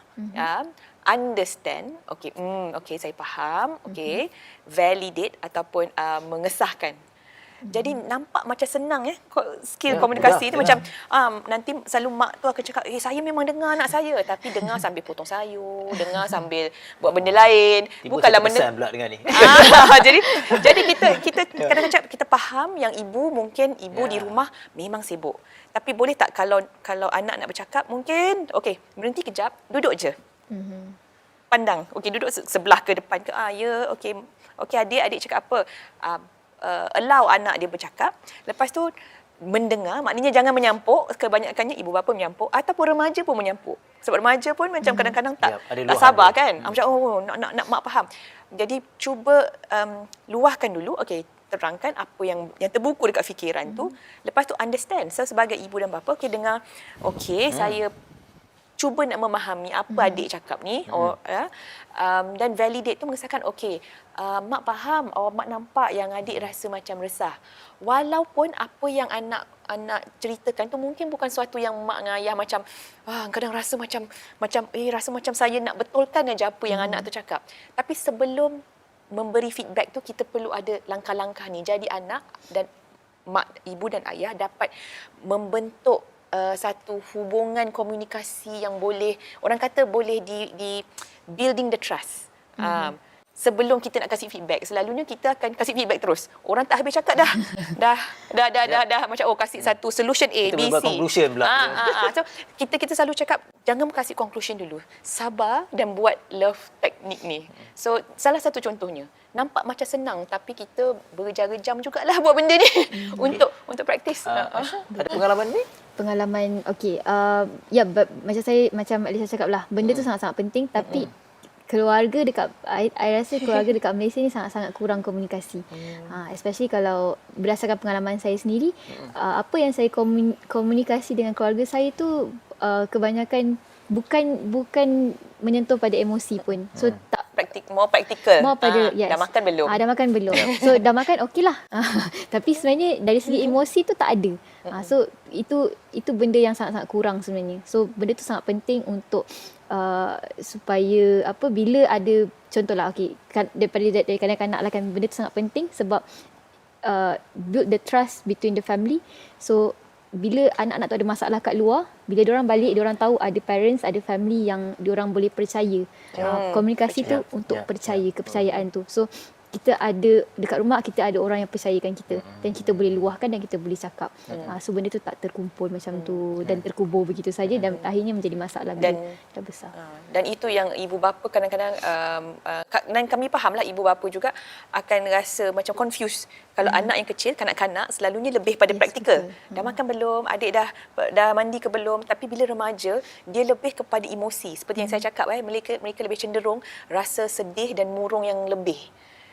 understand, okay, saya faham, validate ataupun mengesahkan. Jadi nampak macam senang skill Ya, komunikasi mudah, tu ya. macam nanti selalu mak tu akan cakap, saya memang dengar anak saya, tapi dengar sambil potong sayur, dengar sambil buat benda lain. Tiba Bukanlah saya benda pesan pula dengan ni. jadi kita kadang-kadang kita faham yang ibu mungkin di Ya. rumah memang sibuk. Tapi boleh tak kalau anak nak bercakap mungkin okey, berhenti kejap, duduk je. Pandang. Okey, duduk sebelah ke depan ke. Ya, okey. Okey, adik cakap apa? Allow anak dia bercakap. Lepas tu mendengar, maknanya jangan menyampuk. Kebanyakannya ibu bapa menyampuk ataupun remaja pun menyampuk. Sebab remaja pun macam kadang-kadang Yap, ada tak luahan sabar dia. kan. Macam nak mak faham. Jadi cuba luahkan dulu. Okey, terangkan apa yang terbuku dekat fikiran tu. Lepas tu understand. So sebagai ibu dan bapa, okey dengar. Okey, saya cuba nak memahami apa adik cakap ni dan validate tu mengesahkan okey, mak faham, mak nampak yang adik rasa macam resah. Walaupun apa yang anak ceritakan tu mungkin bukan sesuatu yang mak dengan ayah macam kadang rasa macam rasa macam saya nak betulkan aja apa yang anak tu cakap. Tapi sebelum memberi feedback tu kita perlu ada langkah-langkah ni. Jadi anak dan mak, ibu dan ayah dapat membentuk satu hubungan komunikasi yang boleh, orang kata boleh di building the trust. Sebelum kita nak kasih feedback, selalunya kita akan kasih feedback terus. Orang tak habis cakap dah. dah macam kasih satu solution A, Kita B, buat C. conclusion pula. So kita selalu cakap jangan kasih conclusion dulu. Sabar dan buat love teknik ni. So salah satu contohnya, nampak macam senang tapi kita berjam-jam jugalah buat benda ni untuk praktis. Aisyah, ada pengalaman ni? Pengalaman okey, macam Alisa cakap lah, benda tu sangat-sangat penting, tapi keluarga dekat I rasa keluarga dekat Malaysia ni sangat-sangat kurang komunikasi. Especially kalau berdasarkan pengalaman saya sendiri, apa yang saya komunikasi dengan keluarga saya tu kebanyakan bukan menyentuh pada emosi pun. So tak More practical. more pada yes. Dah makan belum? Dah makan belum. So dah makan okeylah. Tapi sebenarnya dari segi emosi tu tak ada. So itu benda yang sangat-sangat kurang sebenarnya. So benda tu sangat penting untuk supaya bila ada contohlah dari kanak-kanak lah kan, benda tu sangat penting sebab build the trust between the family. So bila anak-anak tu ada masalah kat luar, bila diorang balik, diorang tahu ada parents, ada family yang diorang boleh percaya. Komunikasi tu untuk percaya, kepercayaan tu. So kita ada dekat rumah, kita ada orang yang percayakan kita dan kita boleh luahkan dan kita boleh cakap. So benda tu tak terkumpul macam tu dan terkubur begitu saja dan akhirnya menjadi masalah bila dah besar. Dan itu yang ibu bapa kadang-kadang dan kami fahamlah ibu bapa juga akan rasa macam confused kalau anak yang kecil, kanak-kanak selalunya lebih pada praktikal. Dah makan belum? Adik dah mandi ke belum? Tapi bila remaja, dia lebih kepada emosi. Seperti yang saya cakap, mereka lebih cenderung rasa sedih dan murung yang lebih.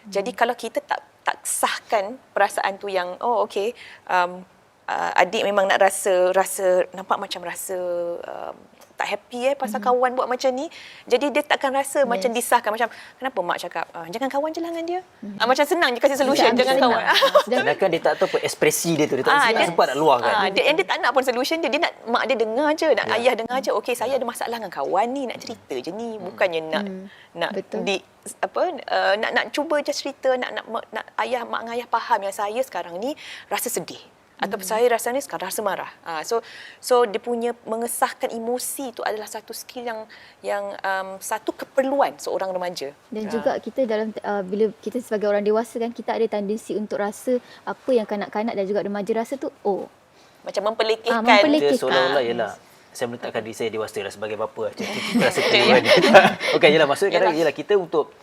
Jadi kalau kita tak sahkan perasaan tu yang okey, adik memang nak rasa nampak macam rasa tak happy pasal kawan buat macam ni. Jadi dia takkan rasa macam disahkan, macam kenapa mak cakap jangan kawan je lah dengan dia. Macam senang je kasih solution, jangan kawan. Sedangkan dia tak tahu apa ekspresi dia tu, dia tak sempat nak luahkan. Dia tak nak pun solution dia nak mak dia dengar je, nak ayah dengar je. Okey, saya ada masalah dengan kawan ni, nak cerita je ni, bukannya nak nak cuba je cerita, nak ayah, mak dengan ayah faham yang saya sekarang ni rasa sedih. Atau saya rasanya sekarang rasa marah. So dia punya mengesahkan emosi itu adalah satu skill yang satu keperluan seorang remaja. Dan juga kita dalam bila kita sebagai orang dewasa kan, kita ada tendensi untuk rasa apa yang kanak-kanak dan juga remaja rasa tu macam mempelekehkan. Dia seolah-olah ialah saya meletakkan diri saya dewasa lah sebagai bapa. Kita rasa keliruan. Okey, jelah maksudnya kadang ialah kita untuk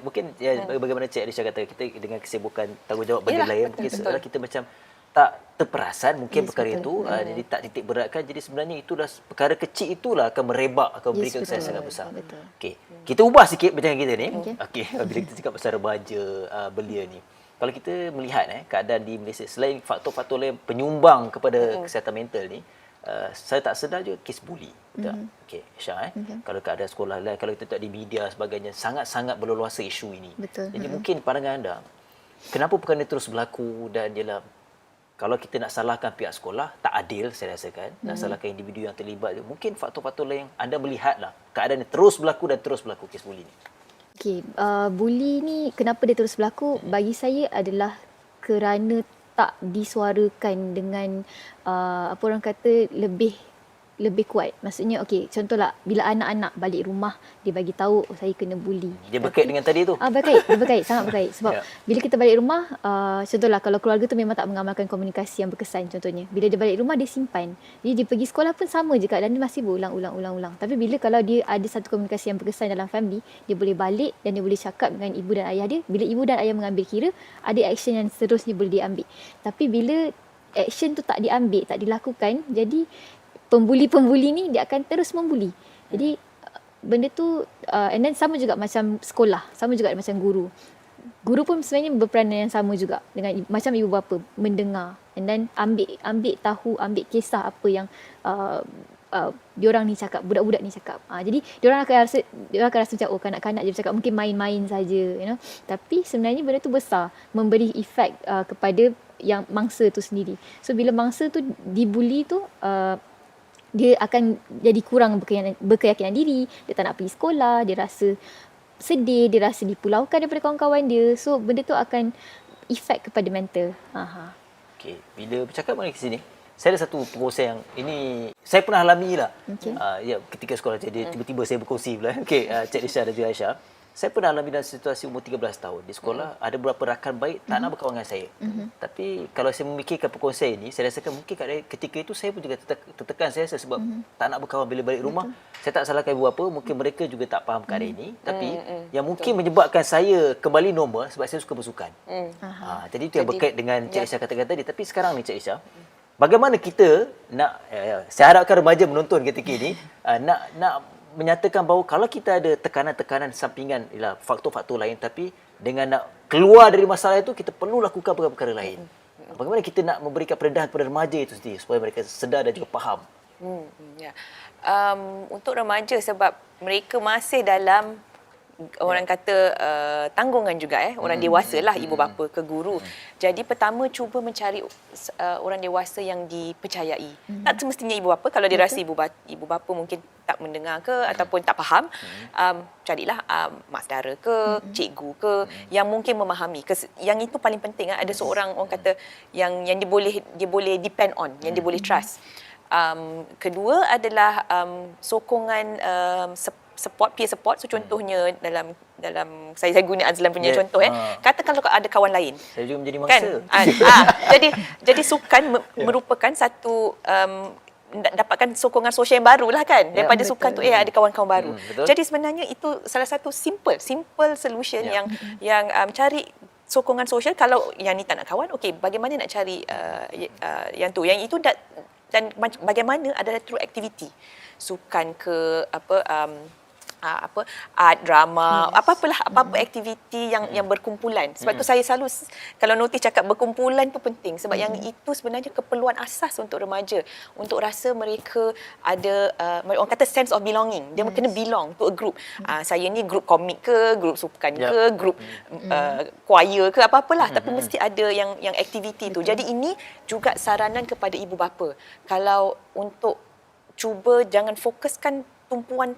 mungkin bagaimana Cik Alisha kata, kita dengan kesibukan tanggungjawab benda lain, mungkin seolah kita macam tak terperasan mungkin perkara itu, jadi tak titik beratkan. Jadi sebenarnya itulah perkara kecil, itulah akan merebak, akan memberikan kesan sangat besar. Okey, kita ubah sikit perbincangan kita ni. Okey, bila kita cakap pasal remaja belia ni, kalau kita melihat keadaan di Malaysia, selain faktor-faktor lain penyumbang kepada kesihatan mental ni, saya tak sedar juga kes buli. Betul? Okey, Aisyah kalau keadaan sekolah lain, kalau kita tak di media sebagainya, sangat-sangat berleluasa isu ini. Betul. Jadi mungkin pandangan anda, kenapa perkara ini terus berlaku, dan ialah kalau kita nak salahkan pihak sekolah, tak adil saya rasakan. Nak salahkan individu yang terlibat. Mungkin faktor-faktor lain yang anda melihatlah keadaan ini terus berlaku dan terus berlaku, kes buli ni. Okey, buli ni kenapa dia terus berlaku? Bagi saya adalah kerana tak disuarakan dengan apa orang kata lebih kuat. Maksudnya contohlah bila anak-anak balik rumah dia bagi tahu saya kena bully. Dia berkait dengan tadi tu. Berkait, sangat berkait. Sebab Ya. bila kita balik rumah, contohlah kalau keluarga tu memang tak mengamalkan komunikasi yang berkesan contohnya. Bila dia balik rumah dia simpan. Jadi dia pergi sekolah pun sama je Kak, dan dia masih berulang-ulang. Tapi bila kalau dia ada satu komunikasi yang berkesan dalam family, dia boleh balik dan dia boleh cakap dengan ibu dan ayah dia. Bila ibu dan ayah mengambil kira, ada action yang seterusnya boleh diambil. Tapi bila action tu tak diambil, tak dilakukan, jadi pembuli-pembuli ni dia akan terus membuli. Jadi benda tu and then sama juga macam sekolah, sama juga macam guru. Guru pun sebenarnya berperanan yang sama juga dengan macam ibu bapa, mendengar and then ambil tahu, ambil kisah apa yang diorang ni cakap, budak-budak ni cakap. Jadi diorang akan rasa macam kanak-kanak je bercakap, mungkin main-main saja, Tapi sebenarnya benda tu besar, memberi efek kepada yang mangsa tu sendiri. So bila mangsa tu dibuli tu dia akan jadi kurang berkeyakinan diri, dia tak nak pergi sekolah, dia rasa sedih, dia rasa dipulaukan daripada kawan-kawan dia. So benda tu akan efek kepada mental. Okey, bila bercakap mengenai ke sini, saya ada satu perkongsian yang ini saya pernah alami lah. Okey. Ya, ketika sekolah jadi tiba-tiba saya berkongsi pula. Okey, Cik Lisha dan juga Aisyah. Saya pernah alami dalam situasi umur 13 tahun. Di sekolah ada beberapa rakan baik tak nak berkawan dengan saya. Tapi kalau saya memikirkan perkongsian ini, saya rasakan mungkin ketika itu saya pun juga tertekan saya rasa sebab tak nak berkawan bila balik rumah. Saya tak salahkan ibu bapa, mungkin mereka juga tak faham keadaan ini. Tapi yang mungkin menyebabkan saya kembali normal sebab saya suka bersukan. Jadi itu yang berkait dengan Cik Lisha katakan tadi. Tapi sekarang ni Cik Lisha, bagaimana kita nak, saya harapkan remaja menonton ketika ini, nak menyatakan bahawa kalau kita ada tekanan-tekanan sampingan, ialah faktor-faktor lain, tapi dengan nak keluar dari masalah itu, kita perlu lakukan perkara-perkara lain. Bagaimana kita nak memberikan perendahan kepada remaja itu sendiri supaya mereka sedar dan juga faham? Untuk remaja, sebab mereka masih dalam orang kata tanggungan juga orang dewasa lah, ibu bapa ke guru. Jadi pertama cuba mencari orang dewasa yang dipercayai. Tak semestinya ibu bapa, kalau dia rasa ibu bapa mungkin tak mendengar ke ataupun tak faham, carilah mak saudara ke, cikgu ke yang mungkin memahami. Yang itu paling penting, ada seorang orang kata yang dia boleh depend on, yang dia boleh trust. Kedua adalah sokongan peer support. So contohnya dalam saya guna Azlan punya contoh kata kalau ada kawan lain, saya juga menjadi mangsa jadi sukan merupakan satu dapatkan sokongan sosial yang baru lah kan, daripada sukan tu ada kawan-kawan baru. Jadi sebenarnya itu salah satu simple solution yang cari sokongan sosial. Kalau yang ni tak nak kawan, bagaimana nak cari yang tu, yang itu dan bagaimana adalah through activity, sukan ke art, drama, apa aktiviti yang berkumpulan. Sebab tu saya selalu, kalau notice cakap berkumpulan tu penting, sebab yang itu sebenarnya keperluan asas untuk remaja, untuk rasa mereka ada orang kata sense of belonging. Dia kena belong to a group. Saya ni group komik ke, group sukan ke, group choir ke, apa-apalah, tapi mesti ada yang aktiviti tu. Jadi ini juga saranan kepada ibu bapa, kalau untuk cuba jangan fokuskan tumpuan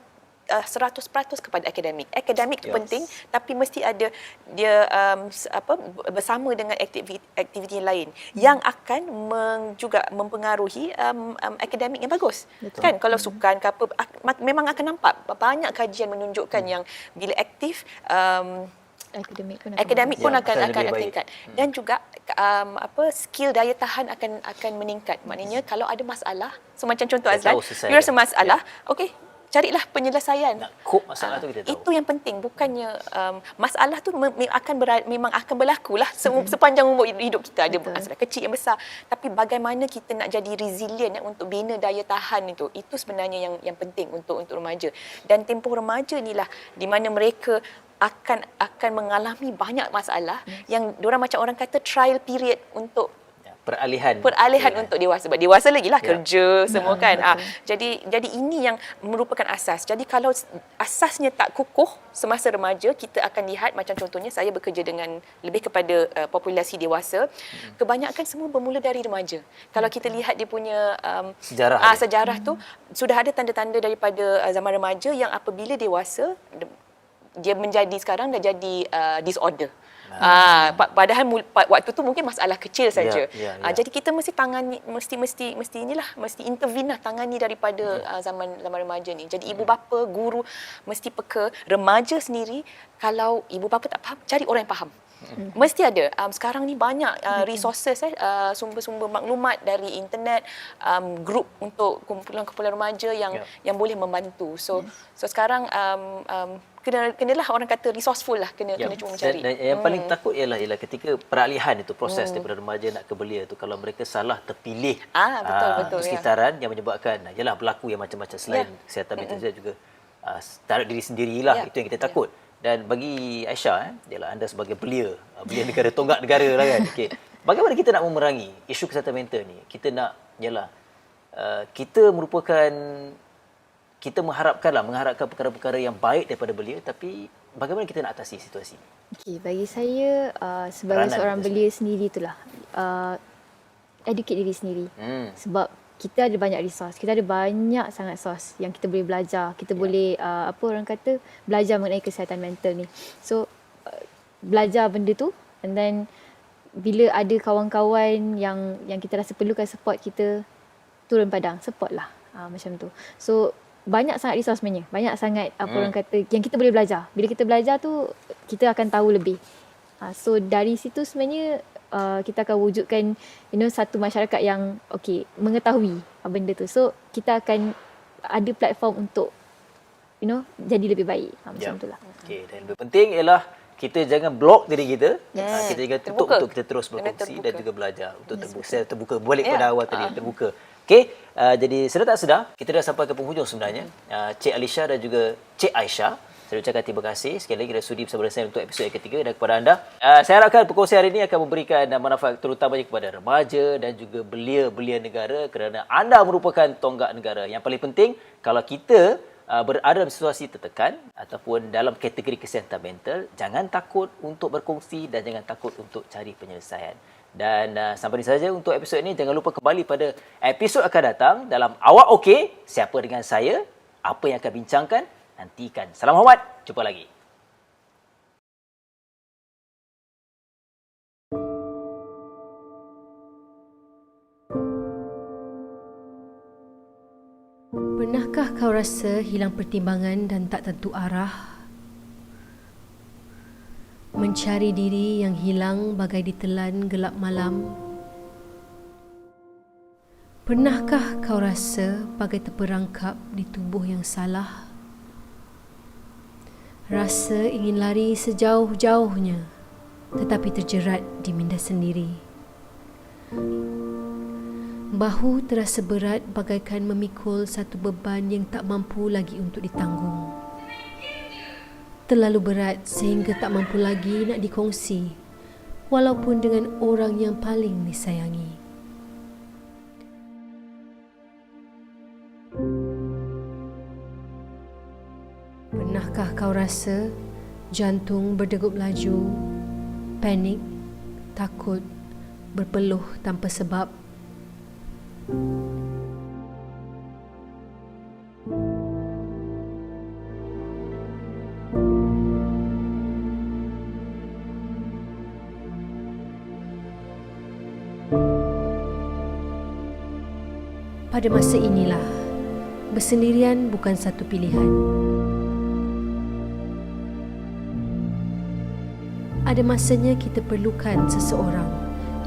100% kepada akademik. Akademik tu penting, tapi mesti ada dia bersama dengan aktiviti lain yang akan juga mempengaruhi akademik yang bagus. Betul. Kan kalau sukan ke apa, memang akan nampak banyak kajian menunjukkan yang bila aktif akademik pun akan meningkat. Dan juga skill daya tahan akan meningkat. Maknanya kalau ada masalah, so macam contoh Azlan, you rasa masalah, carilah penyelesaian. Nak cope masalah tu kita tahu. Itu yang penting, bukannya masalah tu memang akan berlaku lah sepanjang umur hidup kita. Ada masalah kecil yang besar, tapi bagaimana kita nak jadi resilient untuk bina daya tahan itu sebenarnya yang penting untuk remaja. Dan tempoh remaja inilah di mana mereka akan mengalami banyak masalah yang diorang macam orang kata trial period untuk peralihan untuk dewasa. Sebab dewasa lagi lah kerja semua kan. Jadi ini yang merupakan asas. Jadi kalau asasnya tak kukuh semasa remaja, kita akan lihat macam contohnya saya bekerja dengan lebih kepada populasi dewasa. Kebanyakan semua bermula dari remaja. Kalau kita lihat dia punya sejarah tu, sudah ada tanda-tanda daripada zaman remaja yang apabila dewasa dia menjadi sekarang dah jadi disorder. Padahal waktu tu mungkin masalah kecil saja. Jadi kita mesti tangani, mesti inilah, mesti intervene lah, tangani daripada zaman remaja ni. Jadi ibu bapa, guru mesti peka. Remaja sendiri, kalau ibu bapa tak faham, cari orang yang faham. Mesti ada. Sekarang ni banyak resources, sumber-sumber maklumat dari internet, grup untuk kumpulan-kumpulan remaja yang boleh membantu. So sekarang kenalah orang kata resourceful lah, kena cuma mencari. Dan yang paling takut ialah ketika peralihan itu, proses daripada remaja nak ke belia tu, kalau mereka salah terpilih betul sekitaran yang menyebabkan berlaku yang macam-macam selain kesihatan mental juga terhadap diri sendirilah. Itu yang kita takut. Dan bagi Aisyah, anda sebagai belia negara, tonggak negara lah kan. Bagaimana kita nak memerangi isu kesihatan mental ni? Kita nak, kita mengharapkan perkara-perkara yang baik daripada belia, tapi bagaimana kita nak atasi situasi ni? Bagi saya, sebagai seorang belia sendiri itulah, educate diri sendiri. Sebab kita ada banyak resource, kita ada banyak sangat source yang kita boleh belajar. Kita boleh, orang kata, belajar mengenai kesihatan mental ni. So, belajar benda tu, and then bila ada kawan-kawan yang kita rasa perlukan support kita, turun padang, support lah. Macam tu. So, banyak sangat resource sebenarnya. Banyak sangat orang kata yang kita boleh belajar. Bila kita belajar tu, kita akan tahu lebih. So, dari situ sebenarnya kita akan wujudkan satu masyarakat yang mengetahui benda tu. So, kita akan ada platform untuk jadi lebih baik. Macam itulah. Dan lebih penting ialah kita jangan block diri kita. Kita jangan tutup untuk kita terus berkongsi dan juga belajar untuk terbuka. Balik pada awal tadi, terbuka. Jadi sedar tak sedar, kita dah sampai ke penghujung sebenarnya. Cik Alisha dan juga Cik Aisyah, saya ucapkan terima kasih sekali lagi kerana sudi bersama saya untuk episod yang ketiga. Dan kepada anda, saya harapkan perkongsian hari ini akan memberikan manfaat terutamanya kepada remaja dan juga belia-belia negara, kerana anda merupakan tonggak negara. Yang paling penting, kalau kita berada dalam situasi tertekan ataupun dalam kategori kesihatan mental, jangan takut untuk berkongsi dan jangan takut untuk cari penyelesaian. Dan sampai di saja untuk episod ini. Jangan lupa kembali pada episod akan datang dalam Awak Okey? Siapa dengan saya? Apa yang akan bincangkan? Nantikan. Salam hormat. Jumpa lagi. Pernahkah kau rasa hilang pertimbangan dan tak tentu arah? Mencari diri yang hilang bagai ditelan gelap malam. Pernahkah kau rasa bagai terperangkap di tubuh yang salah? Rasa ingin lari sejauh-jauhnya, tetapi terjerat di minda sendiri. Bahu terasa berat bagaikan memikul satu beban yang tak mampu lagi untuk ditanggung. Terlalu berat sehingga tak mampu lagi nak dikongsi, walaupun dengan orang yang paling disayangi. Pernahkah kau rasa jantung berdegup laju, panik, takut, berpeluh tanpa sebab? Pada masa inilah, bersendirian bukan satu pilihan. Ada masanya kita perlukan seseorang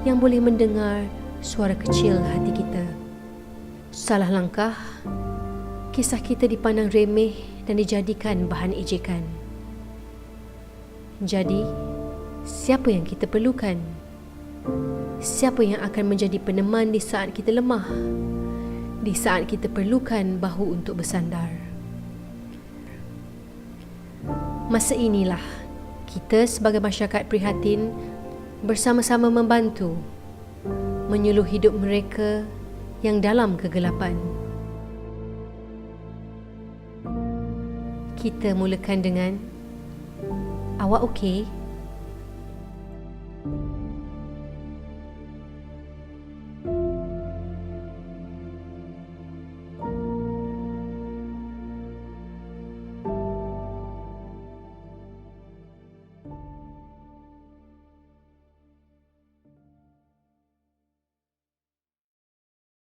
yang boleh mendengar suara kecil hati kita. Salah langkah, kisah kita dipandang remeh dan dijadikan bahan ejekan. Jadi, siapa yang kita perlukan? Siapa yang akan menjadi peneman di saat kita lemah? Di saat kita perlukan bahu untuk bersandar? Masa inilah kita sebagai masyarakat prihatin bersama-sama membantu menyuluh hidup mereka yang dalam kegelapan. Kita mulakan dengan Awak Okey?